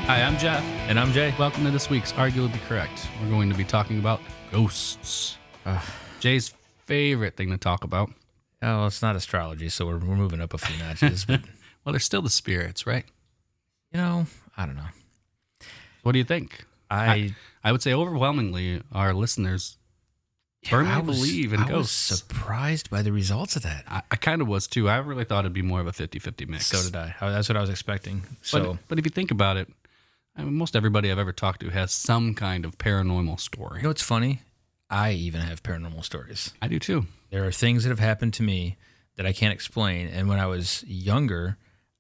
Hi, I'm Jeff. And I'm Jay. Welcome to this week's Arguably Correct. We're going to be talking about ghosts. Jay's favorite thing to talk about. Oh, it's not astrology, so we're moving up a few notches. But, Well, they're still the spirits, right? I don't know. What do you think? I would say overwhelmingly our listeners firmly believe in ghosts. I was surprised by the results of that. I kind of was too. I really thought it'd be more of a 50-50 mix. So did I. That's what I was expecting. So, But if you think about it, most everybody I've ever talked to has some kind of paranormal story. You know what's funny? I even have paranormal stories. I do too. There are things that have happened to me that I can't explain. And when I was younger,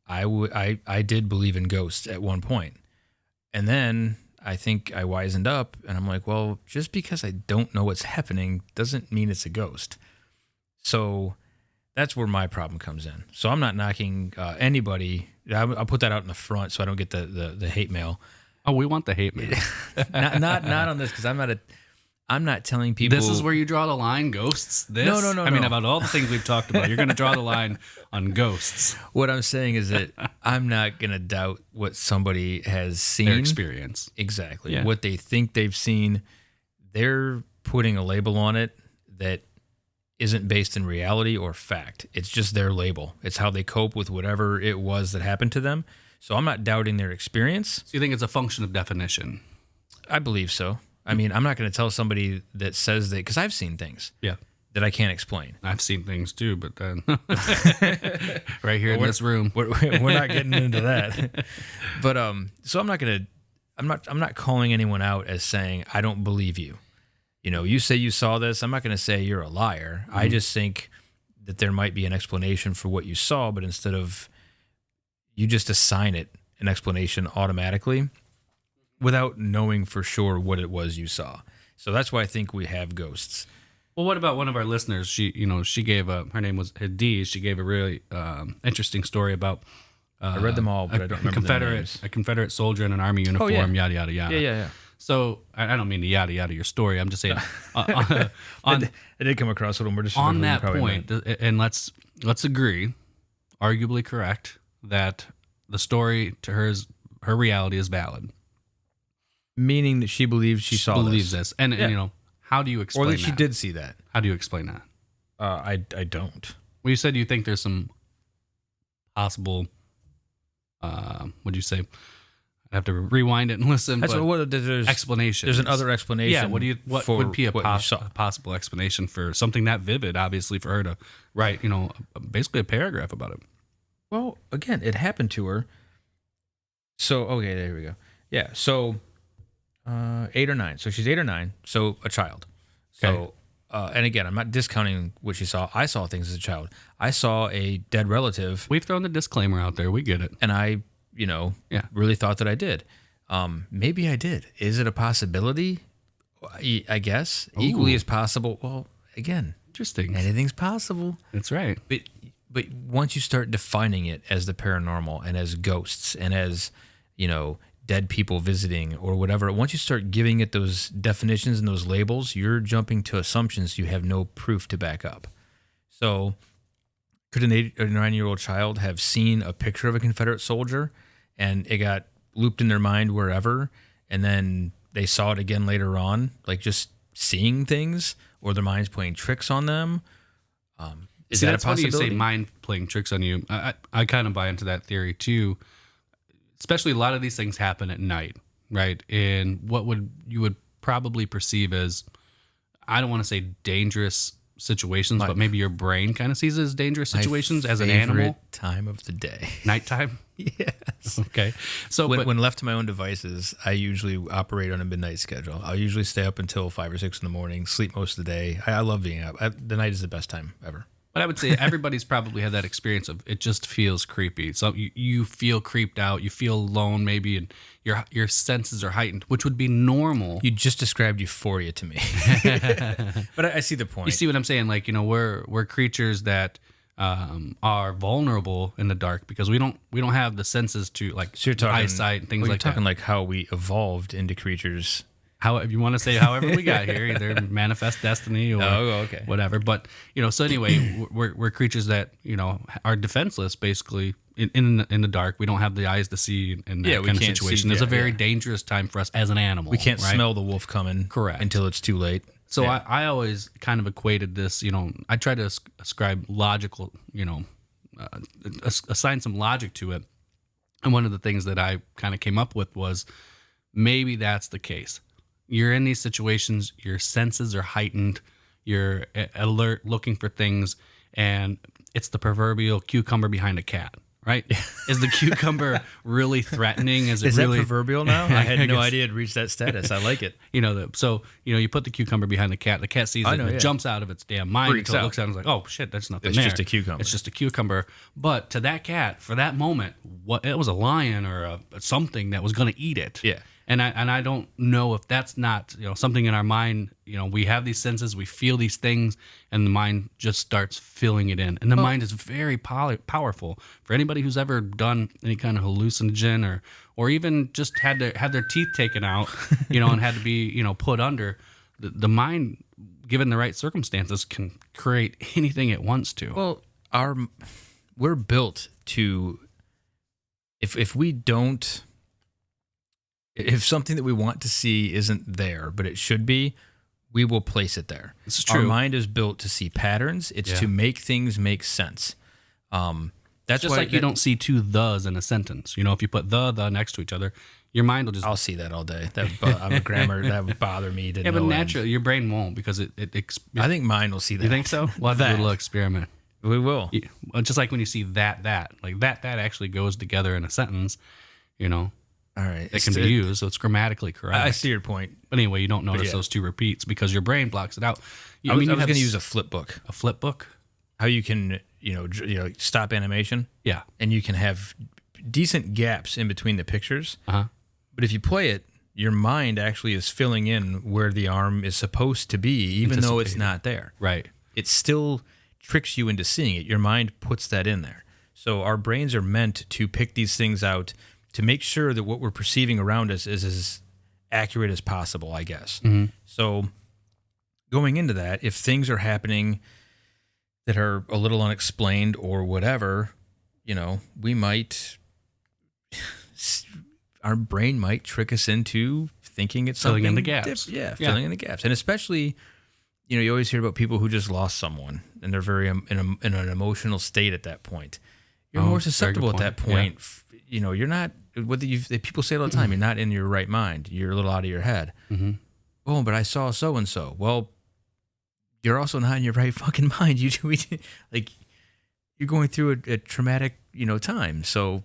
I did believe in ghosts at one point. And then I think I wisened up and I'm like, well, just because I don't know what's happening doesn't mean it's a ghost. So that's where my problem comes in. So I'm not knocking anybody. I'll put that out in the front so I don't get the hate mail. Oh, we want the hate mail. not on this, because I'm not telling people. This is where you draw the line, ghosts? No. I mean, about all the things we've talked about, you're going to draw the line on ghosts. What I'm saying is that I'm not going to doubt what somebody has seen. Their experience. Exactly. Yeah. What they think they've seen. They're putting a label on it that isn't based in reality or fact. It's just their label. It's how they cope with whatever it was that happened to them. So I'm not doubting their experience. So you think it's a function of definition? I believe so. I mean, I'm not going to tell somebody that says that, because I've seen things that I can't explain. I've seen things too, but then right here in this room, we're not getting into that. But so I'm not calling anyone out as saying I don't believe you. You say you saw this. I'm not going to say you're a liar. I just think that there might be an explanation for what you saw, but instead of you just assign it an explanation automatically without knowing for sure what it was you saw. So that's why I think we have ghosts. Well, what about one of our listeners? She gave her name was Hadiz. She gave a really interesting story about. I read them all, but I don't remember their names. A Confederate soldier in an army uniform. Yada yada yada. Yeah. So I don't mean to yada yada your story. I'm just saying. I did come across it. We're just on that point, and let's agree, arguably correct, that the story to her reality is valid. Meaning that she believes she believes this. And how do you explain that? Or that she did see that. How do you explain that? I don't. Well, you said you think there's some possible, what'd you say? I'd have to rewind it and listen. That's what there's explanation. There's another explanation. Yeah. What would be a possible explanation for something that vivid? Obviously, for her to write, basically a paragraph about it. Well, again, it happened to her. So okay, there we go. Yeah. So 8 or 9. So she's 8 or 9. So a child. Okay. So and again, I'm not discounting what she saw. I saw things as a child. I saw a dead relative. We've thrown the disclaimer out there. We get it. And I really thought that I did. Maybe I did. Is it a possibility? I guess. Ooh. Equally as possible. Well, again, interesting. Anything's possible. That's right. But once you start defining it as the paranormal and as ghosts and as, dead people visiting or whatever, once you start giving it those definitions and those labels, you're jumping to assumptions you have no proof to back up. So could an 8 or 9-year-old child have seen a picture of a Confederate soldier and it got looped in their mind wherever, and then they saw it again later on, like just seeing things, or their mind's playing tricks on them? Is that a possibility? Funny you say mind playing tricks on you. I kind of buy into that theory too. Especially a lot of these things happen at night, right? And what you would probably perceive as, I don't want to say dangerous situations, but maybe your brain kind of sees it as dangerous situations as an animal. Time of the day. Nighttime? Yes. Okay. So when left to my own devices, I usually operate on a midnight schedule. I'll usually stay up until 5 or 6 in the morning, sleep most of the day. I love being up. The night is the best time ever. But I would say everybody's probably had that experience of it just feels creepy. So you feel creeped out, you feel alone maybe, and your senses are heightened, which would be normal. You just described euphoria to me. But I see the point. You see what I'm saying? Like, we're creatures that are vulnerable in the dark because we don't have the senses to, like, so you're talking, eyesight and things like that. You're talking like how we evolved into creatures. If you want to say however we got here, either manifest destiny or whatever. But, so anyway, we're creatures that, are defenseless basically in the dark. We don't have the eyes to see in that we kind of can't situation. see- It's a yeah, very yeah. dangerous time for us as an animal. We can't right? smell the wolf coming. Correct. Until it's too late. So Yeah. I always kind of equated this, I try to ascribe logical, assign some logic to it. And one of the things that I kind of came up with was maybe that's the case. You're in these situations, your senses are heightened, you're alert, looking for things, and it's the proverbial cucumber behind a cat. Right? Is the cucumber really threatening? Is that really proverbial now? I had no guess. idea it reached that status. I like it. You put the cucumber behind the cat sees it, and it jumps out of its damn mind Freaks until it out. looks at it and is like, oh shit, that's nothing It's there. just a cucumber. It's just a cucumber. But to that cat, for that moment, it was a lion or something that was going to eat it. Yeah. And I don't know if that's not something in our mind. We have these senses, we feel these things, and the mind just starts filling it in. And the mind is very powerful. For anybody who's ever done any kind of hallucinogen or even just had their teeth taken out, and had to be put under, the mind, given the right circumstances, can create anything it wants to. Well, we're built to. If we don't. If something that we want to see isn't there, but it should be, we will place it there. It's true. Our mind is built to see patterns. It's to make things make sense. That's Just why like you don't see two thes in a sentence. If you put the next to each other, your mind will just. I'll see that all day. I'm a grammar. That would bother me. Yeah, but naturally, your brain won't because it I think mine will see that. You think so? We'll have to do a little experiment. We will. Well, just like when you see that like that actually goes together in a sentence. All right. It can be used, so it's grammatically correct. I see your point. But anyway, you don't notice those two repeats because your brain blocks it out. I was going to use a flip book. A flip book? How you can, stop animation. Yeah. And you can have decent gaps in between the pictures. Uh-huh. But if you play it, your mind actually is filling in where the arm is supposed to be, even though it's not there. Right. It still tricks you into seeing it. Your mind puts that in there. So our brains are meant to pick these things out to make sure that what we're perceiving around us is as accurate as possible, I guess. Mm-hmm. So going into that, if things are happening that are a little unexplained or whatever, we might, our brain might trick us into thinking it's filling something. in the gaps. Filling in the gaps. And especially, you always hear about people who just lost someone and they're very in an emotional state at that point. You're more susceptible at that point. Yeah. You're not, people say it all the time, you're not in your right mind. You're a little out of your head. Mm-hmm. Oh, but I saw so-and-so. Well, you're also not in your right fucking mind. You're going through a traumatic, time. So,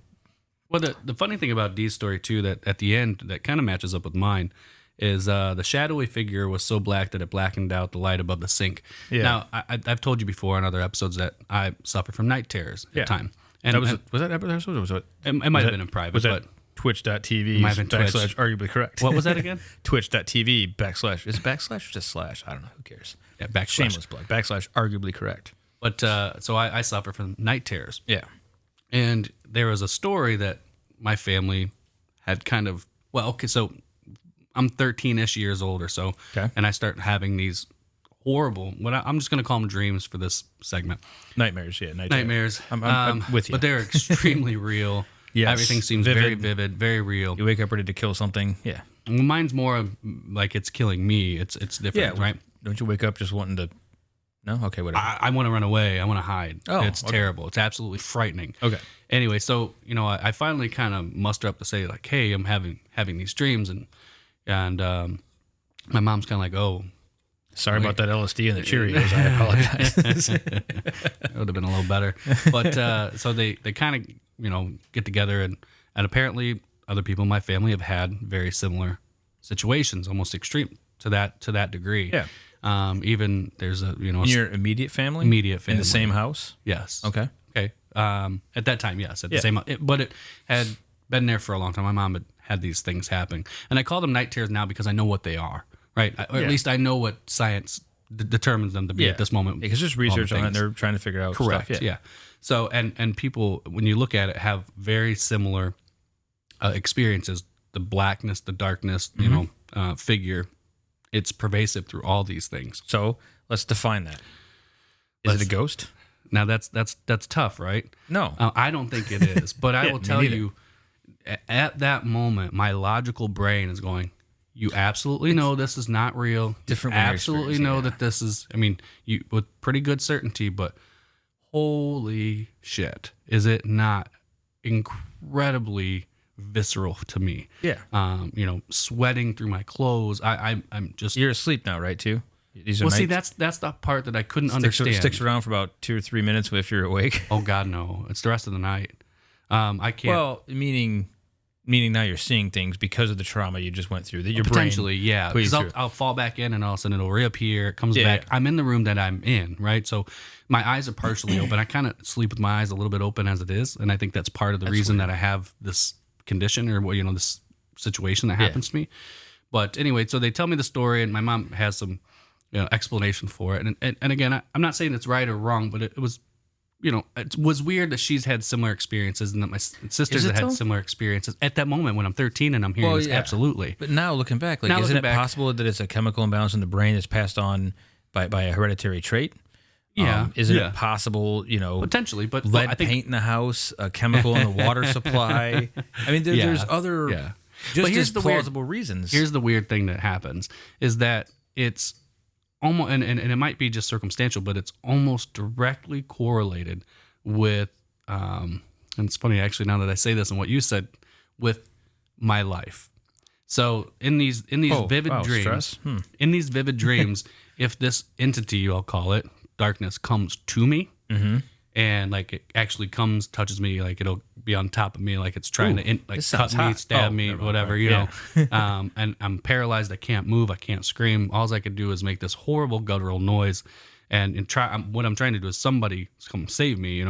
well, the funny thing about Dee's story too, that at the end that kind of matches up with mine, is the shadowy figure was so black that it blackened out the light above the sink. Yeah. Now, I've told you before in other episodes that I suffer from night terrors at time. And was that episode or was it? It might have been in private. Was that twitch.tv might have been Twitch. / arguably correct? What was that again? Twitch.tv / is it backslash or just slash? I don't know. Who cares? Yeah, / Shameless plug. / arguably correct. But so I suffer from night terrors. Yeah. And there was a story that my family had kind of, so I'm 13-ish years old or so. Okay. And I start having these horrible, I'm just going to call them dreams for this segment. Nightmares, yeah. Nightmares. I'm with you. But they're extremely real. Yes. Everything seems very vivid, very real. You wake up ready to kill something. Yeah. Mine's more of like it's killing me. It's different, right? Don't you wake up just wanting to... No? Okay, whatever. I want to run away. I want to hide. Oh, it's okay. terrible. It's absolutely frightening. Okay. Anyway, so I finally kind of muster up to say like, hey, I'm having these dreams, and my mom's kind of like, oh, sorry about that LSD and the Cheerios. I apologize. It would have been a little better. But so they kind of get together, and apparently other people in my family have had very similar situations, almost extreme to that degree. Yeah. Even there's In your immediate family? Immediate family. In the same house? Yes. Okay. Okay. At that time, yes, at the same, but it had been there for a long time. My mom had these things happening, and I call them night terrors now because I know what they are, right? Or at least I know what science determines them to be at this moment. Because there's research on it, and they're trying to figure out Correct. stuff. Yeah. So and people, when you look at it, have very similar experiences. The blackness, the darkness, figure. It's pervasive through all these things. So let's define that. Is it a ghost? Now that's tough, right? No. I don't think it is, but I Yeah, will me tell neither. you, at that moment, my logical brain is going, "You absolutely know this is not real. Different You when you're absolutely experiencing know it, yeah. that this is. I mean, you with pretty good certainty, but holy shit, is it not incredibly visceral to me? Yeah. Sweating through my clothes. I'm just You're asleep now, right? Too. These are well. See, nights. that's the part that I couldn't Sticks, understand. sticks around for about 2 or 3 minutes if you're awake. Oh God, no! It's the rest of the night. I can't. Well, meaning now you're seeing things because of the trauma you just went through. That your Potentially, brain yeah. put you Because through. I'll fall back in and all of a sudden it'll reappear. It comes Yeah, back. yeah. I'm in the room that I'm in, right? So my eyes are partially open. I kind of sleep with my eyes a little bit open as it is. And I think that's part of the reason that I have this condition or, this situation that happens to me. But anyway, so they tell me the story and my mom has some explanation for it. And again, I'm not saying it's right or wrong, but it was it was weird that she's had similar experiences and that my sisters Is it have had though? similar experiences at that moment when I'm 13 and I'm hearing Well, this. yeah. Absolutely. But now looking back, like, Now isn't looking it back- possible that it's a chemical imbalance in the brain that's passed on by a hereditary trait? Yeah. Isn't yeah. it possible, Potentially, but lead I think paint in the house, a chemical in the water supply? I mean, Yeah. there's other Yeah. just But here's as the weird- plausible reasons. here's the weird thing that happens is that it's almost, and it might be just circumstantial, but it's almost directly correlated with, and it's funny actually now that I say this and what you said, with my life. So in these vivid wow, dreams, stress? in these vivid dreams, if this entity, I'll call it darkness, comes to me, and like it actually comes, touches me, like it'll be on top of me, like it's trying Ooh, to like this cut sounds me, hot. stab Oh, me, never mind. whatever, Right. and I'm paralyzed. I can't move. I can't scream. All I could do is make this horrible guttural noise, and try. What I'm trying to do is somebody come save me.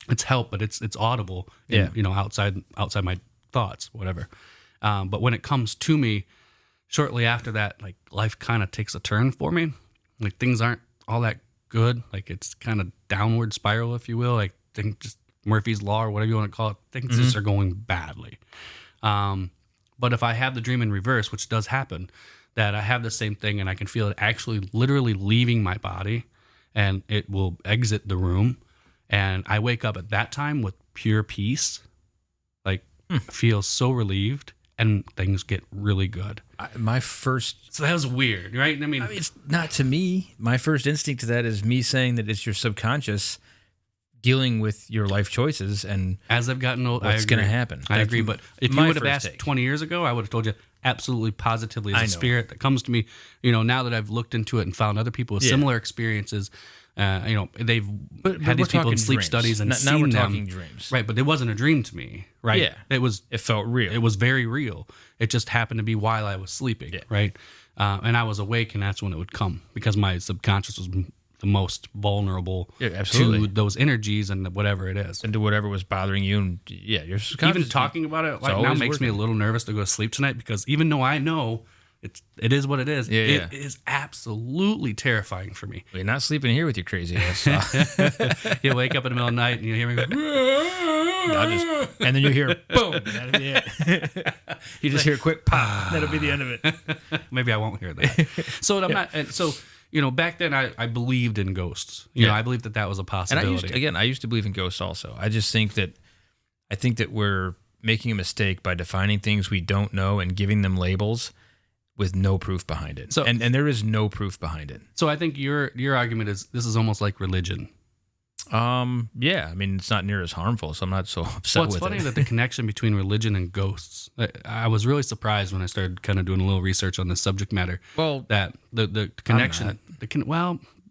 It's help, but it's audible. Yeah. Outside my thoughts, whatever. But when it comes to me, shortly after that, like life kind of takes a turn for me. Like things aren't all that good. Like it's kind of downward spiral, if you will. Like things just Murphy's Law or whatever you want to call it. Things just are going badly. But if I have the dream in reverse, which does happen, that I have the same thing and I can feel it actually literally leaving my body and it will exit the room. And I wake up at that time with pure peace, like feel so relieved and things get really good. My first, So that was weird, right? I mean, it's not to me. My first instinct to that is me saying that it's your subconscious dealing with your life choices and as I've gotten old, what's I agree. going to happen. I That's agree. But if you my would have first asked take. 20 years ago, I would have told you absolutely positively I as a know. spirit that comes to me. Now that I've looked into it and found other people with Yeah. similar experiences, they've But had we're these people in talking sleep dreams. studies and Now seen we're them. talking dreams. Right, but it wasn't a dream to me, right? Yeah. It felt real. was very real. It just happened to be while I was sleeping, Yeah. right? And I was awake, and that's when it would come because my subconscious was the most vulnerable Yeah, absolutely. to those energies and whatever it is. into whatever was bothering you, and yeah, your subconscious. Even talking about it like now always makes me a working. little nervous to go to sleep tonight because even though I know it is what it is, Yeah, it yeah. is absolutely terrifying for me. You're not sleeping here with your crazy ass. So. You wake up in the middle of the night and you hear me go, And then you hear boom. That'll be it. You just hear a quick pop. That'll be the end of it. maybe I won't hear that. So I'm not. And so back then I believed in ghosts. Yeah. I believed that was a And possibility. I used to believe in ghosts also. I just think that we're making a mistake by defining things we don't know and giving them labels with no proof behind it. So- And there is no proof behind it. So I think your argument is this is almost like religion. Yeah, I mean it's not near as harmful, so I'm not so upset Well, it's with funny it. that the connection between religion and ghosts. I was really surprised when I started kind of doing a little research on this subject matter. Well, That the connection,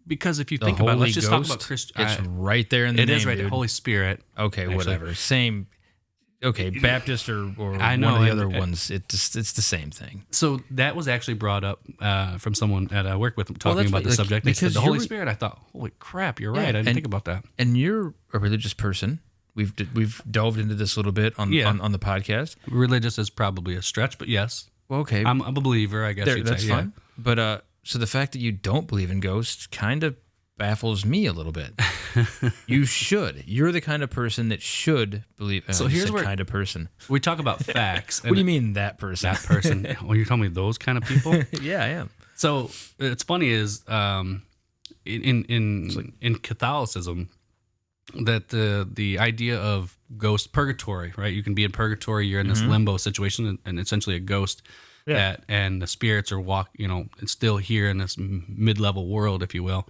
because if you the think Holy about it, let's just talk Ghost, about Christian. it's right there in the It name, is right. dude. Holy Spirit. Okay, Actually. whatever. Same. Okay, Baptist or I know, one of the and- other ones. It's the same thing. So that was actually brought up from someone that I work with talking that's about what- the subject. They said because the Holy you're- Spirit. I thought, holy crap, you're Yeah, right. I didn't and- think about that. And you're a religious person. We've delved into this a little bit on Yeah. on the podcast. Religious is probably a stretch, but yes, Well, okay, I'm a believer. I guess there, you'd that's say. fine. But so the fact that you don't believe in ghosts kind of baffles me a little bit. You should. You're the kind of person that should believe. So you here's said where- kind of person. We talk about facts. What do you mean that person? That person. When you're telling me those kind of people. Yeah, I am. So it's funny is in Catholicism, that the idea of ghost purgatory, right? You can be in purgatory. You're in this limbo situation, and essentially a ghost. Yeah. And the spirits are it's still here in this mid-level world, if you will.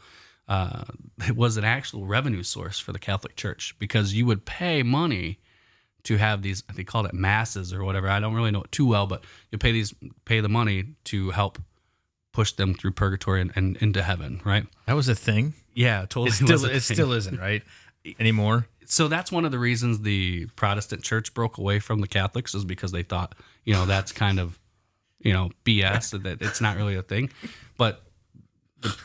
It was an actual revenue source for the Catholic Church because you would pay money to have these, they called it masses or whatever. I don't really know it too well, but you pay the money to help push them through purgatory and into heaven, right? That was a thing. Yeah, totally. It still isn't, right? Anymore. So that's one of the reasons the Protestant church broke away from the Catholics, is because they thought, that's kind of, BS, that it's not really a thing. But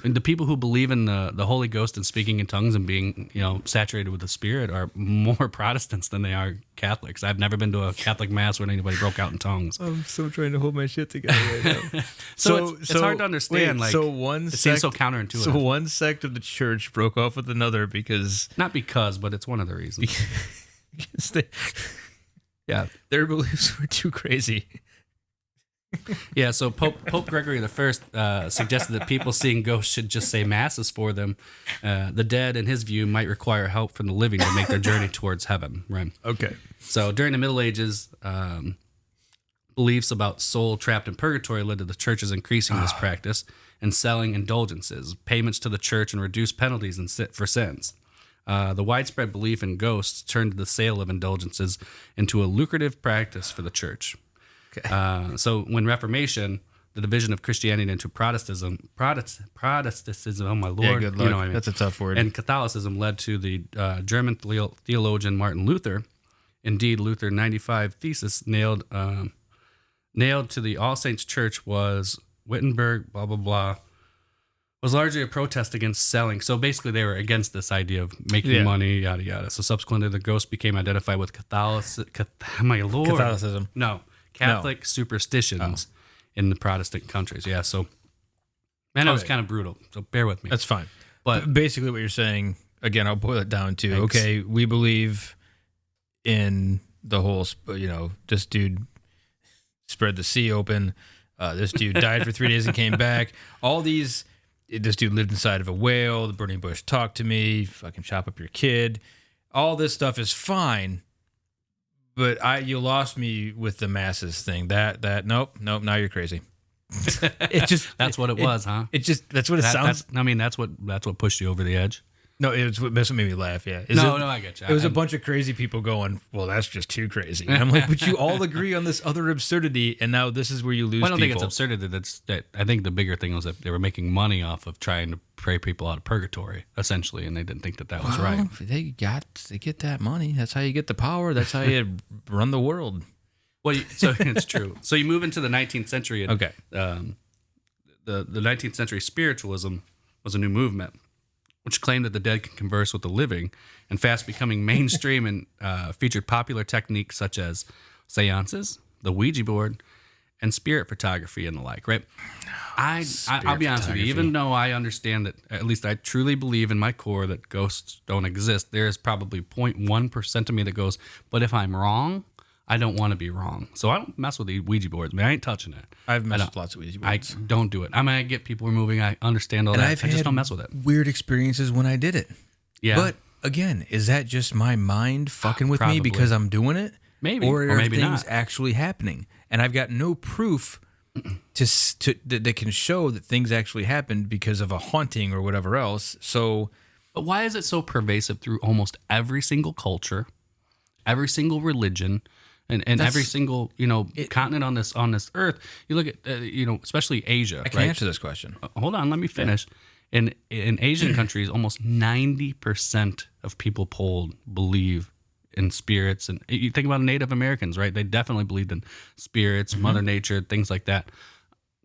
the people who believe in the Holy Ghost and speaking in tongues and being, saturated with the Spirit are more Protestants than they are Catholics. I've never been to a Catholic mass when anybody broke out in tongues. I'm still trying to hold my shit together right now. So it's hard to understand. Wait, it seems so counterintuitive. So one sect of the church broke off with another because... Not because, but it's one of the reasons. because their beliefs were too crazy. Yeah, so Pope Gregory I suggested that people seeing ghosts should just say masses for them. The dead, in his view, might require help from the living to make their journey towards heaven. Right. Okay. So during the Middle Ages, beliefs about soul trapped in purgatory led to the churches increasing this practice and selling indulgences, payments to the church, and reduced penalties for sins. The widespread belief in ghosts turned the sale of indulgences into a lucrative practice for the church. Okay. So when Reformation, the division of Christianity into Protestantism, oh my Lord, yeah, good luck. You know what I mean? That's a tough word. And Catholicism led to the German theologian Martin Luther. Indeed, Luther 95 thesis nailed to the All Saints Church was Wittenberg, blah, blah, blah, was largely a protest against selling. So basically they were against this idea of making money, yada, yada. So subsequently the ghost became identified with Catholicism. No. Catholic superstitions in the Protestant countries. Yeah, so man, that was kind of brutal. So bear with me. That's fine. But basically, what you're saying, again, I'll boil it down to: thanks. Okay, we believe in the whole. This dude spread the sea open. This dude died for 3 days and came back. All these. This dude lived inside of a whale. The burning bush talked to me. Fucking chop up your kid. All this stuff is fine. But you lost me with the masses thing. Nope. Now you're crazy. It just that's what it was, huh? It just that's what it sounds. That's what pushed you over the edge. No, that's what made me laugh. Yeah. No, I get you. It was a bunch of crazy people going, well, that's just too crazy. And I'm like, but you all agree on this other absurdity, and now this is where you lose people. I don't think it's absurdity. I think the bigger thing was that they were making money off of trying to pray people out of purgatory, essentially, and they didn't think that was right. They get that money. That's how you get the power. That's how you run the world. Well, so it's true. So you move into the 19th century, and okay. The 19th century spiritualism was a new movement, which claimed that the dead can converse with the living, and fast becoming mainstream and featured popular techniques such as seances, the Ouija board, and spirit photography and the like, right? I'll be honest with you, even though I understand that, at least I truly believe in my core that ghosts don't exist, there is probably 0.1% of me that goes, but if I'm wrong, I don't want to be wrong. So I don't mess with the Ouija boards. I mean, I ain't touching it. I've messed with lots of Ouija boards. I don't do it. I mean, I get people removing. I understand all that. I just don't mess with it. Weird experiences when I did it. Yeah. But again, is that just my mind fucking with me because I'm doing it? Maybe. Or are maybe things not. actually happening? And I've got no proof that can show that things actually happened because of a haunting or whatever else. So, but why is it so pervasive through almost every single culture, every single religion? And every single continent on this earth, you look at especially Asia. I can answer this question. Hold on, let me finish. In Asian countries, almost 90% of people polled believe in spirits, and you think about Native Americans, right? They definitely believed in spirits, Mother Nature, things like that.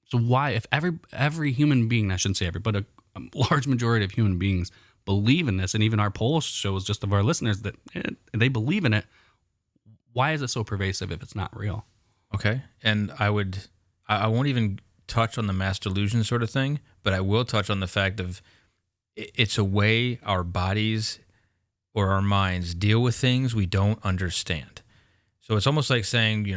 So why, if every human being, I shouldn't say every, but a large majority of human beings believe in this, and even our poll shows just of our listeners that they believe in it. Why is it so pervasive if it's not real? Okay. And I won't even touch on the mass delusion sort of thing, but I will touch on the fact of it's a way our bodies or our minds deal with things we don't understand. So it's almost like saying,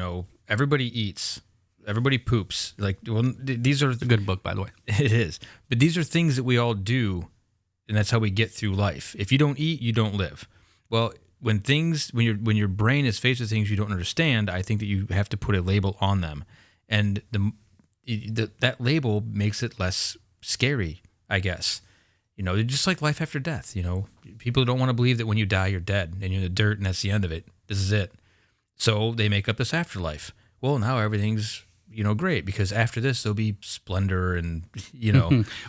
everybody eats, everybody poops. Like, well, these are... It's a good book, by the way. It is. But these are things that we all do, and that's how we get through life. If you don't eat, you don't live. Well, when your brain is faced with things you don't understand, I think that you have to put a label on them, and that label makes it less scary, I guess. Just like life after death. People don't want to believe that when you die, you're dead and you're in the dirt and that's the end of it. This is it. So they make up this afterlife. Well, now everything's great because after this there'll be splendor and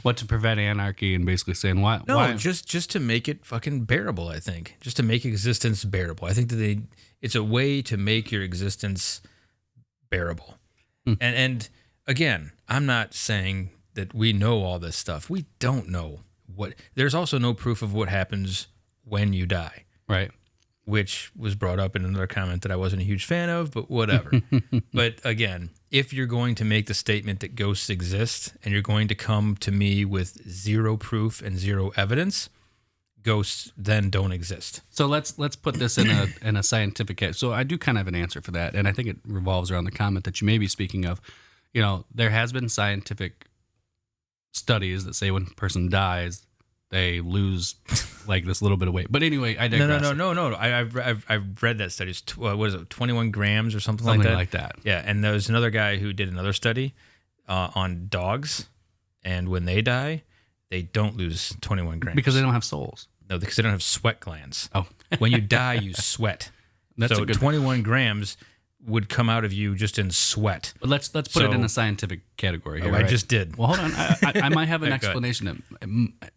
What, to prevent anarchy and basically saying why? No, why? just to make it fucking bearable. I think just to make existence bearable. I think that it's a way to make your existence bearable. And again, I'm not saying that we know all this stuff. We don't know what. There's also no proof of what happens when you die, Right. which was brought up in another comment that I wasn't a huge fan of, but whatever. But again, if you're going to make the statement that ghosts exist and you're going to come to me with zero proof and zero evidence, ghosts then don't exist. So let's put this in a scientific. So I do kind of have an answer for that, and I think it revolves around the comment that you may be speaking of. There has been scientific studies that say when a person dies, they lose like this little bit of weight. But anyway, I digress. No. I've read that study. It's what is it, 21 grams or something Something like that? Yeah, and there was another guy who did another study on dogs, and when they die, they don't lose 21 grams. Because they don't have souls. No, because they don't have sweat glands. Oh. When you die, you sweat. That's so a good 21 grams would come out of you just in sweat. But let's put it in a scientific category here. I just did. Well, hold on. I might have an Go ahead. explanation.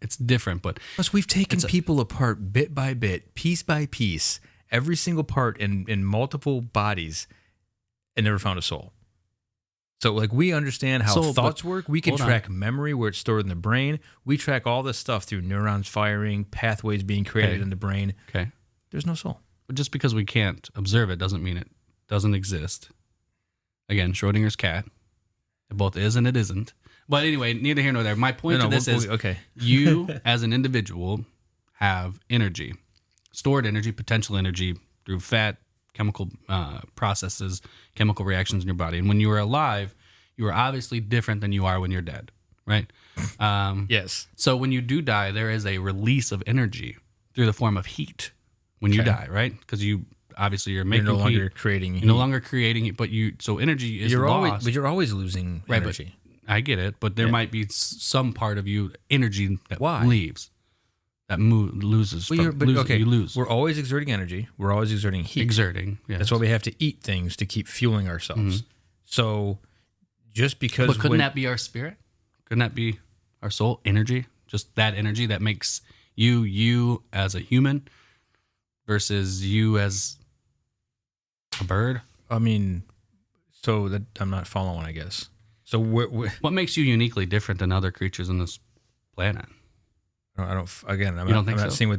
It's different, but Plus, we've taken people apart bit by bit, piece by piece, every single part in multiple bodies, and never found a soul. So, we understand how thoughts work. We can track memory, where it's stored in the brain. We track all this stuff through neurons firing, pathways being created in the brain. Okay. There's no soul. But just because we can't observe it doesn't mean it doesn't exist. Again, Schrodinger's cat. It both is and it isn't. But anyway, neither here nor there. My point to this is you, as an individual, have energy, stored energy, potential energy through fat, chemical processes, chemical reactions in your body. And when you are alive, you are obviously different than you are when you're dead, right? Yes. So when you do die, there is a release of energy through the form of heat when you die, right? Because you're making You're no longer heat. creating heat. You're no longer creating it, but so energy is lost. But you're always losing energy. But I get it, but there might be some part of you energy that Why? leaves, that loses. You lose. We're always exerting energy. We're always exerting heat. Exerting. Yes. That's why we have to eat things to keep fueling ourselves. So just because... But couldn't that be our spirit? Couldn't that be our soul energy? Just that energy that makes you as a human versus you as a bird? I mean, so that I'm not following, I guess. So what makes you uniquely different than other creatures on this planet? I don't. Again, I'm don't think not so? seeing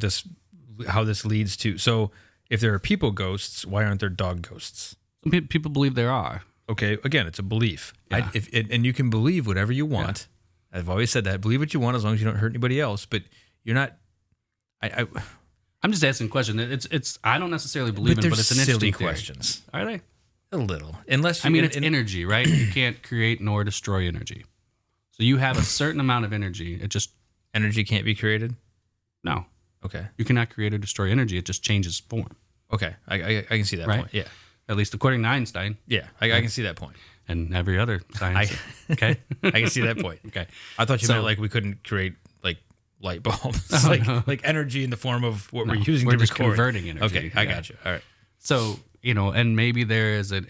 how this leads to. So if there are people ghosts, why aren't there dog ghosts? Some people believe there are. Okay, again, it's a belief. Yeah. And you can believe whatever you want. Yeah. I've always said that. Believe what you want as long as you don't hurt anybody else. But you're not. I'm just asking a question. It's I don't necessarily believe in it, but it's an interesting theory. Questions. Are they? A little. Unless I mean, it's energy, right? You can't create nor destroy energy. So you have a certain amount of energy. Energy can't be created? No. Okay. You cannot create or destroy energy. It just changes form. Okay. I can see that point. Yeah. At least according to Einstein. Yeah. I can see that point. And every other science. Okay. I can see that point. Okay. I thought you meant we couldn't create light bulbs, like energy in the form of what we're using to just record. Converting energy. Okay, I got you. All right. So and maybe there is an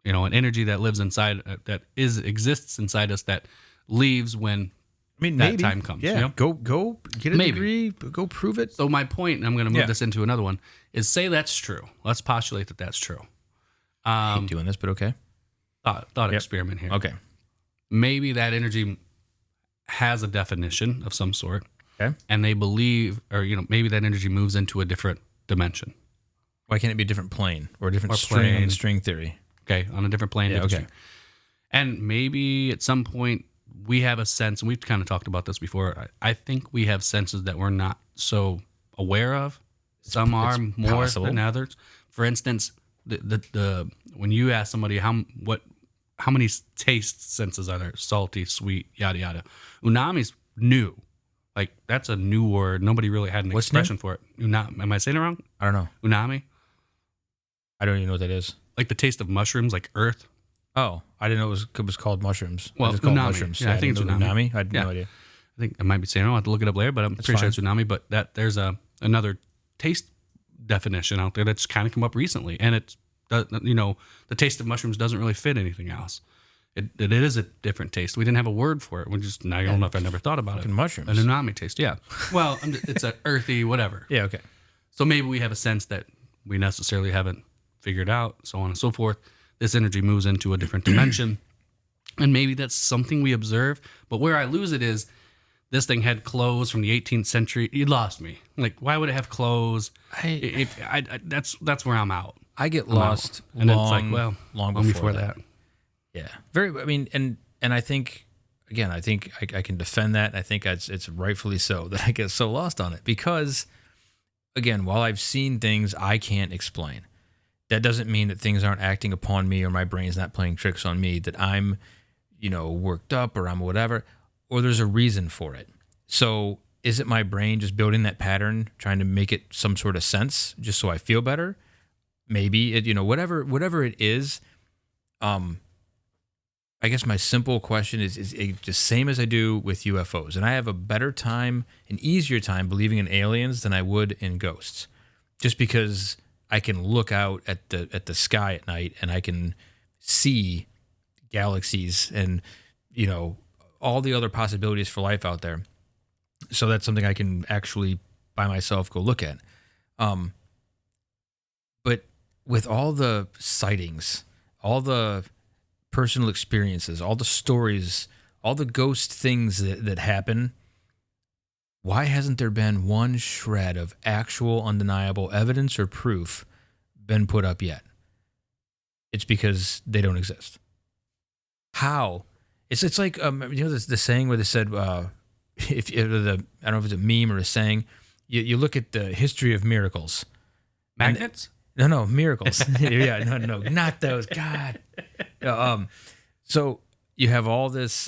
energy that lives inside exists inside us that leaves when that maybe time comes. Yeah. Go get a degree. Go prove it. So my point, and I'm going to move this into another one, is say that's true. Let's postulate that that's true. I hate doing this, but okay. Thought experiment here. Okay. Maybe that energy has a definition of some sort. Okay. And they believe, or maybe that energy moves into a different dimension. Why can't it be a different plane or a different string on the string theory? Okay, on a different plane. Yeah, okay. String. And maybe at some point we have a sense, and we've kind of talked about this before. I think we have senses that we're not so aware of. Some are more possible. than others. For instance, the when you ask somebody how many taste senses are there? Salty, sweet, yada yada. Unami's new. Like, that's a new word. Nobody really had an What's new? expression for it. Am I saying it wrong? I don't know. Unami? I don't even know what that is. Like the taste of mushrooms, like earth. Oh, I didn't know it was called mushrooms. Well, I just called unami. mushrooms. Yeah, I think it's didn't know unami. I had Yeah. no idea. I think I might be saying I'll have to look it up later, but I'm pretty sure it's unami. But there's another taste definition out there that's kind of come up recently, and it's the taste of mushrooms doesn't really fit anything else. It is a different taste. We didn't have a word for it. We just I don't know if I never thought about it. Mushrooms. An umami taste. Yeah. Well, it's a earthy whatever. Yeah. Okay. So maybe we have a sense that we necessarily haven't figured out, so on and so forth. This energy moves into a different dimension, and maybe that's something we observe. But where I lose it is this thing had clothes from the 18th century. You lost me. Like, why would it have clothes? That's where I'm out. I get lost And long, it's like, well, long before that. Yeah. Very. I mean, and I think again, I think I can defend that. I think it's rightfully so that I get so lost on it because, again, while I've seen things I can't explain, that doesn't mean that things aren't acting upon me or my brain's not playing tricks on me. That I'm, worked up or I'm whatever, or there's a reason for it. So is it my brain just building that pattern, trying to make it some sort of sense, just so I feel better? Maybe it, whatever it is. I guess my simple question is the same as I do with UFOs. And I have a better time, an easier time believing in aliens than I would in ghosts. Just because I can look out at the sky at night and I can see galaxies and, all the other possibilities for life out there. So that's something I can actually by myself go look at. But with all the sightings, all the personal experiences, all the stories, all the ghost things that happen, why hasn't there been one shred of actual undeniable evidence or proof been put up yet? It's because they don't exist. How? It's like the saying where they said if I don't know if it's a meme or a saying, you look at the history of miracles. Magnets? No, miracles. Yeah, no, not those. God. So you have all this,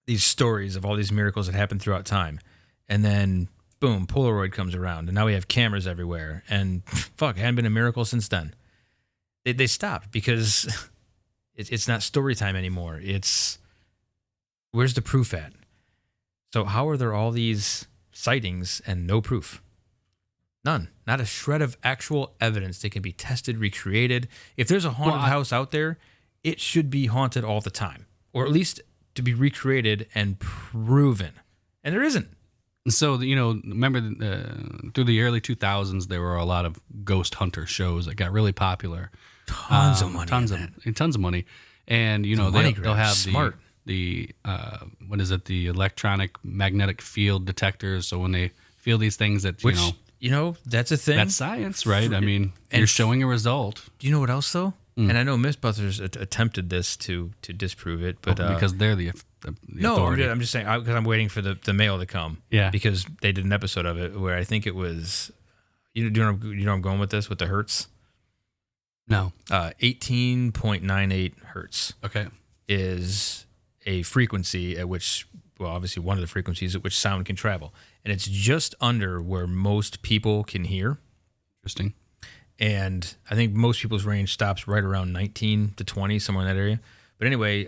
these stories of all these miracles that happen throughout time, and then boom, Polaroid comes around, and now we have cameras everywhere, and fuck, it hadn't been a miracle since then. They stopped because it's not story time anymore. It's where's the proof at? So how are there all these sightings and no proof? None. Not a shred of actual evidence that can be tested, recreated. If there's a haunted house out there, it should be haunted all the time, or at least to be recreated and proven. And there isn't. So, remember through the early 2000s, there were a lot of ghost hunter shows that got really popular. Tons of money. Tons of money. And, they'll have the what is it? The electronic magnetic field detectors. So when they feel these things that, that's a thing. That's science, right? I mean, you're showing a result. Do you know what else, though? And I know Mythbusters attempted this to disprove it, but because they're the authority. I'm just saying because I'm waiting for the mail to come. Yeah, because they did an episode of it where I think it was, do you know where I'm going with this with the hertz? No, 18.98 hertz. Okay, is a frequency at which, well, obviously one of the frequencies at which sound can travel, and it's just under where most people can hear. Interesting. And I think most people's range stops right around 19 to 20, somewhere in that area. But anyway,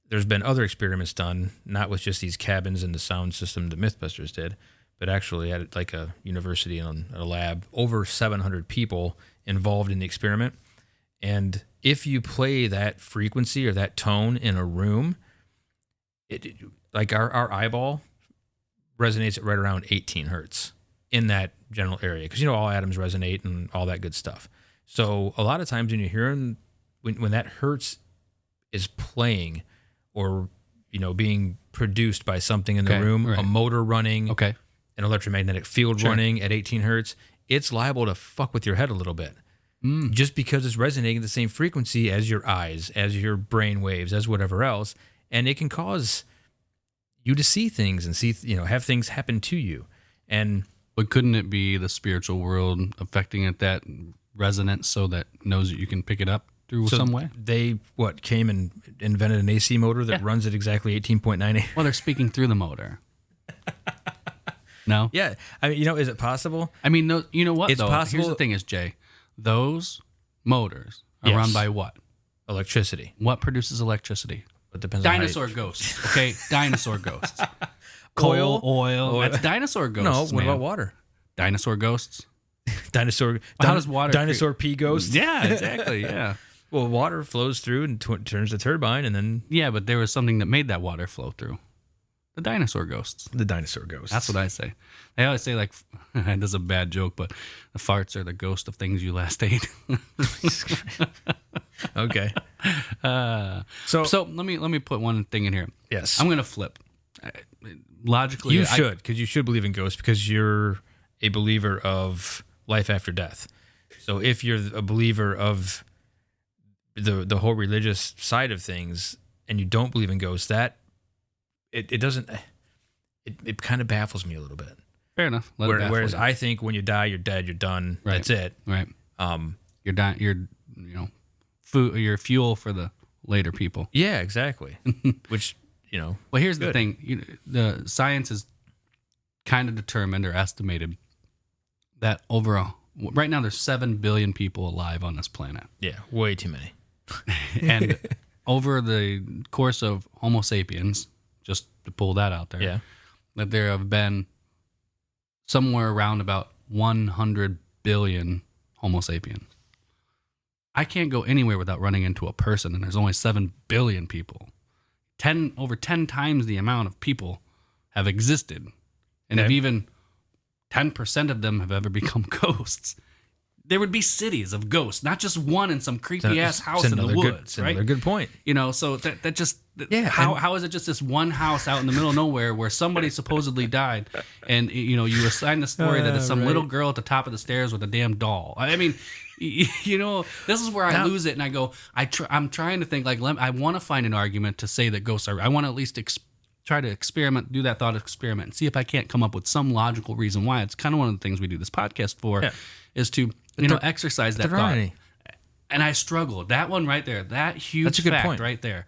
there's been other experiments done, not with just these cabins and the sound system that Mythbusters did, but actually at like a university and a lab, over 700 people involved in the experiment. And if you play that frequency or that tone in a room, like our eyeball resonates at right around 18 hertz in that general area, because all atoms resonate and all that good stuff. So a lot of times when you're hearing when that hertz is playing, or being produced by something in the room, right. A motor running, an electromagnetic field running at 18 hertz, it's liable to fuck with your head a little bit, just because it's resonating at the same frequency as your eyes, as your brain waves, as whatever else, and it can cause you to see things and have things happen to you. But couldn't it be the spiritual world affecting it, that resonance, so that knows that you can pick it up through some way? They came and invented an AC motor that runs at exactly 18.98. Well, they're speaking through the motor. No? Yeah. I mean, is it possible? I mean, no, you know what, It's though? possible. Here's the thing is, Jay, those motors are Yes. run by what? Electricity. What produces electricity? It depends on Dinosaur ghosts, okay? Dinosaur ghosts. Oil? Oil. That's dinosaur No, ghosts, what man. about water? Dinosaur ghosts? Dinosaur. How does water Dinosaur pee ghost? Yeah, exactly, yeah. Well, water flows through and turns the turbine, and then Yeah, but there was something that made that water flow through. The dinosaur ghosts. the dinosaur ghost. That's what I say. They always say, like, this is a bad joke, but the farts are the ghost of things you last ate. Okay. So let me put one thing in here. Yes. I'm gonna flip. Logically, You should, because you should believe in ghosts, because you're a believer of life after death. So if you're a believer of the whole religious side of things, and you don't believe in ghosts, that it doesn't. It kind of baffles me a little bit. Fair enough. Let it baffle Whereas you. I think when you die, you're dead. You're done. Right. That's it. Right. You're food. You're fuel for the later people. Yeah, exactly. Which Well, here's the Good. thing. The science is kind of determined or estimated that right now there's 7 billion people alive on this planet. yeah, way too many. And over the course of Homo sapiens, just to pull that out there, Yeah. that there have been somewhere around about 100 billion Homo sapiens. I can't go anywhere without running into a person, and there's only 7 billion people. Over 10 times the amount of people have existed. And if Okay. even 10% of them have ever become ghosts, there would be cities of ghosts, not just one in some creepy ass house in the woods, right? Another good point. So that just Yeah, how is it just this one house out in the middle of nowhere where somebody supposedly died, and you assign the story that it's some little girl at the top of the stairs with a damn doll. I mean, this is where I lose it, and I go, I'm trying to think like I want to find an argument to say that ghosts are. I want to at least try to do that thought experiment, and see if I can't come up with some logical reason why. It's kind of one of the things we do this podcast for, is to exercise that thought. And I struggle. That one right there, that huge That's a good fact point. right there,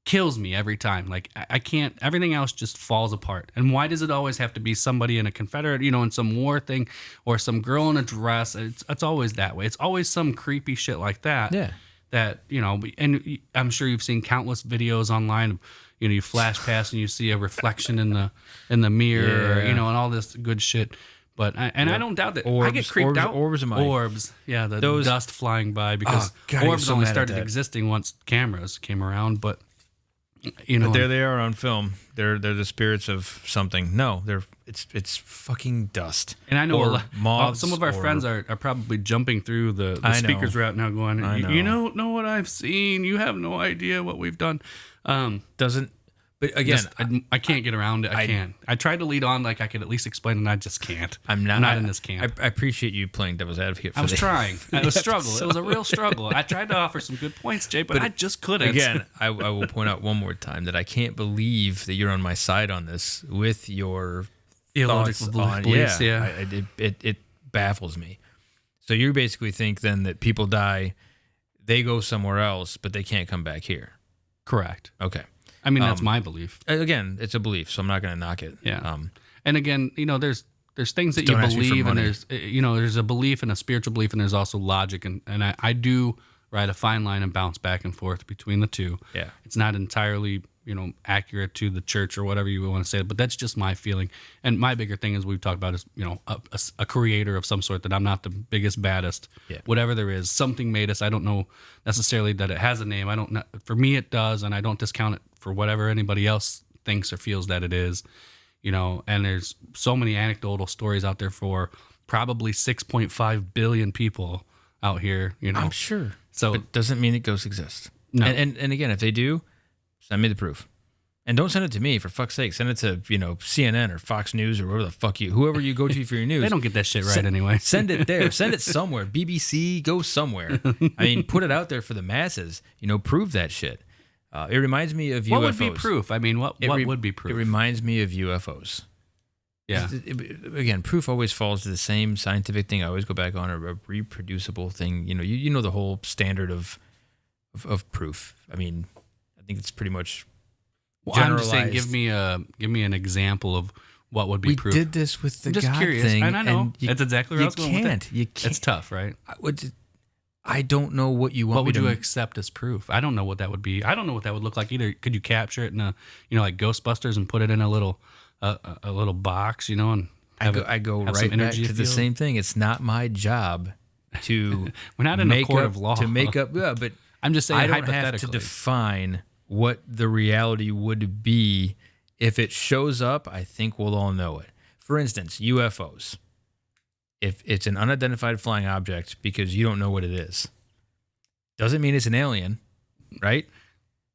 kills me every time. Like I can't. Everything else just falls apart. And why does it always have to be somebody in a Confederate, in some war thing, or some girl in a dress? It's always that way. It's always some creepy shit like that. Yeah. That and I'm sure you've seen countless videos online of, you flash past and you see a reflection in the mirror, Yeah. and all this good shit. But I don't doubt that. I get Orbs, creeped out. orbs of mine. Orbs, yeah, Those- dust flying by, because Oh, God, I get orbs so only mad at started that. existing once cameras came around. But But there they are on film. They're the spirits of something. No, it's fucking dust. and I know Or a lot, moths some of our or- friends are probably jumping through the I know. speakers route now, going, I You know. don't know what I've seen. You have no idea what we've done. Doesn't. But again, I can't get around it. I can't. I tried to lead on like I could at least explain, and I just can't. I'm not in this camp. I appreciate you playing devil's advocate. For I was the- trying. It was a struggle. It was a real struggle. I tried to offer some good points, Jay, but I just couldn't. Again, I will point out one more time that I can't believe that you're on my side on this with your Theological thoughts on beliefs, It baffles me. So you basically think then that people die, they go somewhere else, but they can't come back here. Correct. Okay. I mean, that's my belief. Again, it's a belief, so I'm not going to knock it. Yeah. And again, there's things that you don't ask me for believe, and money. there's a belief and a spiritual belief, and there's also logic, and I do ride a fine line and bounce back and forth between the two. Yeah. It's not entirely accurate to the church or whatever you want to say, but that's just my feeling. And my bigger thing, as we've talked about, is a creator of some sort, that I'm not the biggest, baddest. Yeah. Whatever there is, something made us. I don't know necessarily that it has a name. I don't know. For me, it does, and I don't discount it for whatever anybody else thinks or feels that it is. And there's so many anecdotal stories out there for probably 6.5 billion people out here. I'm sure. So But doesn't mean that ghosts exist. No. And again, if they do, send me the proof. And don't send it to me, for fuck's sake. Send it to, CNN or Fox News or whoever the fuck whoever you go to for your news. they don't get that shit right anyway. Send it there. Send it somewhere. BBC, go somewhere. I mean, put it out there for the masses. Prove that shit. It reminds me of UFOs. What would be proof? I mean, what would be proof? It reminds me of UFOs. Yeah. Again, proof always falls to the same scientific thing. I always go back on a reproducible thing. You know the whole standard of proof. I mean, I think it's pretty much Well, I'm just saying, generalized. give me an example of what would be We proof? did this with the I'm just God curious. thing. And I know. and That's exactly where I was going with it. You can't. It's tough, right? I don't know what you want What would me you to... accept as proof? I don't know what that would be. I don't know what that would look like either. Could you capture it in a, like Ghostbusters and put it in a little box, and I go have some right back energy to the field? same thing. It's not my job to We're not in a court of law. to make up. Yeah, but I'm just saying I don't have to hypothetically. define what the reality would be. If it shows up, I think we'll all know it. For instance, UFOs. If it's an unidentified flying object because you don't know what it is, doesn't mean it's an alien, right?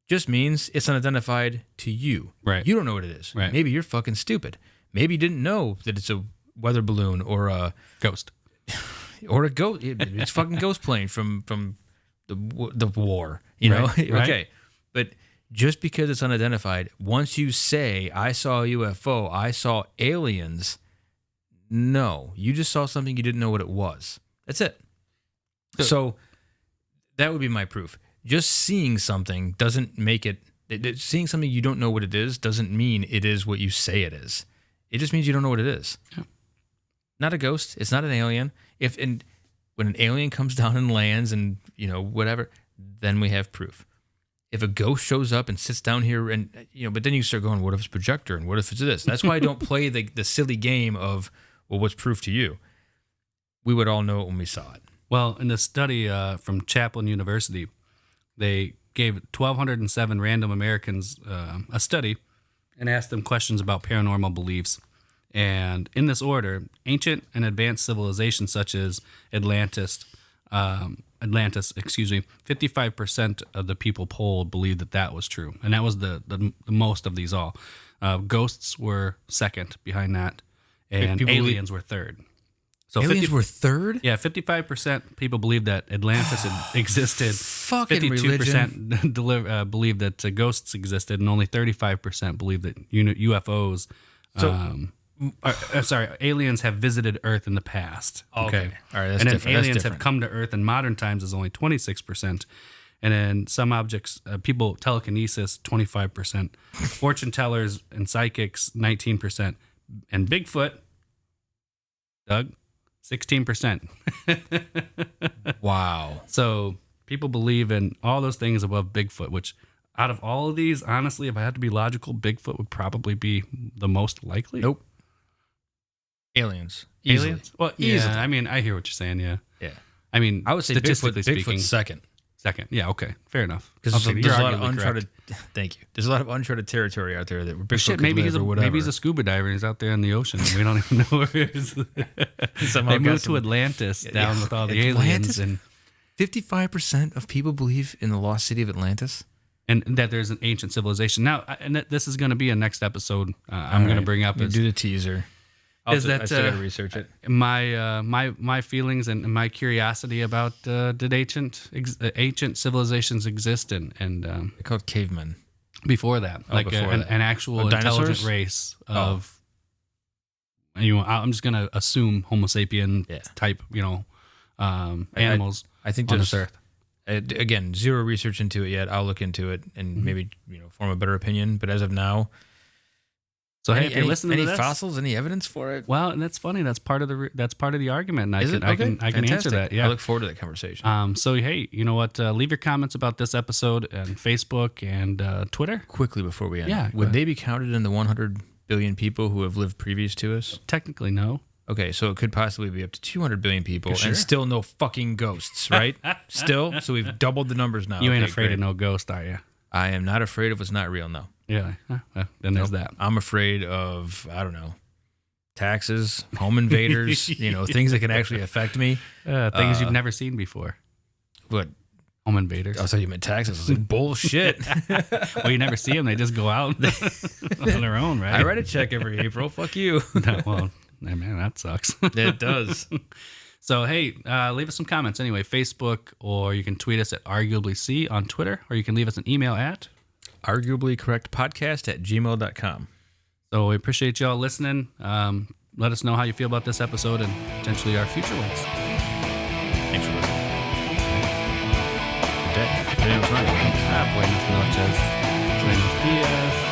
Just means it's unidentified to you. Right. You don't know what it is. Right. Maybe you're fucking stupid. Maybe you didn't know that it's a weather balloon or a Ghost. or a ghost. It's fucking ghost plane from the war. You know. Right, right. Okay, but just because it's unidentified, once you say I saw a UFO, I saw aliens. No, you just saw something you didn't know what it was. That's it. So that would be my proof. Just seeing something doesn't make it. Seeing something you don't know what it is doesn't mean it is what you say it is. It just means you don't know what it is. Yeah. Not a ghost. It's not an alien. When an alien comes down and lands and whatever, then we have proof. If a ghost shows up and sits down here and but then you start going, what if it's a projector and what if it's this? That's why I don't play the silly game of, well, what's proof to you? We would all know it when we saw it. Well, in the study from Chaplin University, they gave 1,207 random Americans a study and asked them questions about paranormal beliefs. And in this order, ancient and advanced civilizations such as Atlantis, 55% of the people polled believed that was true. And that was the most of these all. Ghosts were second behind that, and aliens were third. So aliens were third? Yeah, 55% people believe that Atlantis existed. Fucking 52% believe that ghosts existed, and only 35% believe that UFOs. Aliens have visited Earth in the past. Okay. All right, that's and then different. aliens have come to Earth in modern times is only 26%. And then some objects, people, telekinesis, 25%. Fortune tellers and psychics, 19%. And Bigfoot, Doug, 16%. Wow. So people believe in all those things above Bigfoot, which out of all of these, honestly, if I had to be logical, Bigfoot would probably be the most likely. Nope. Aliens. Easily. Aliens? Well, Easily. yeah, I mean, I hear what you're saying, yeah. Yeah. I mean, I would say statistically speaking, Bigfoot's second. Second. Yeah, okay. Fair enough. Because You're there's a lot of arguably uncharted. correct. Thank you. There's a lot of uncharted territory out there that Bigfoot Shit, could maybe live or whatever. maybe he's a scuba diver and he's out there in the ocean. And we don't even know where he is. Somehow They got moved some- to Atlantis down with all the Atlantis? aliens 55% of people believe in the lost city of Atlantis. and that there's an ancient civilization. Now, this is going to be a next episode. I'm going to bring up You is do the teaser. I still gotta research it. my feelings and my curiosity about did ancient civilizations exist and They're called cavemen. before that, like before that. an actual Oh, dinosaurs? intelligent race of I'm just gonna assume Homo sapien type animals I think on there's this earth. Again, zero research into it yet. I'll look into it and maybe form a better opinion. But as of now, So hey, if you're listening to any this, fossils, any evidence for it? well, and that's funny. That's part of the argument. And I Is can it? I Okay. can answer Fantastic. that. Yeah. I look forward to that conversation. So hey, you know what? Leave your comments about this episode on Facebook and Twitter. Quickly before we end, Yeah, go would ahead. they be counted in the 100 billion people who have lived previous to us? Technically, no. Okay, so it could possibly be up to 200 billion people, Sure. and still no fucking ghosts, right? Still, so we've doubled the numbers now. You ain't Okay, afraid great. of no ghost, are you? I am not afraid of what's not real. No. Yeah. Well, then there's that. I'm afraid of, I don't know, taxes, home invaders, things that can actually affect me. Things you've never seen before. But Home invaders. I thought you meant taxes. I was like, bullshit. Well, you never see them. They just go out on their own, right? I write a check every April. Fuck you. Well, man, that sucks. It does. So, hey, leave us some comments anyway. Facebook, or you can tweet us at arguablyc on Twitter, or you can leave us an email at arguablycorrectpodcast@gmail.com. So we appreciate y'all listening. Let us know how you feel about this episode and potentially our future ones. Thanks for listening. Good day. Good day was right. Buenas noches. Buenos dias.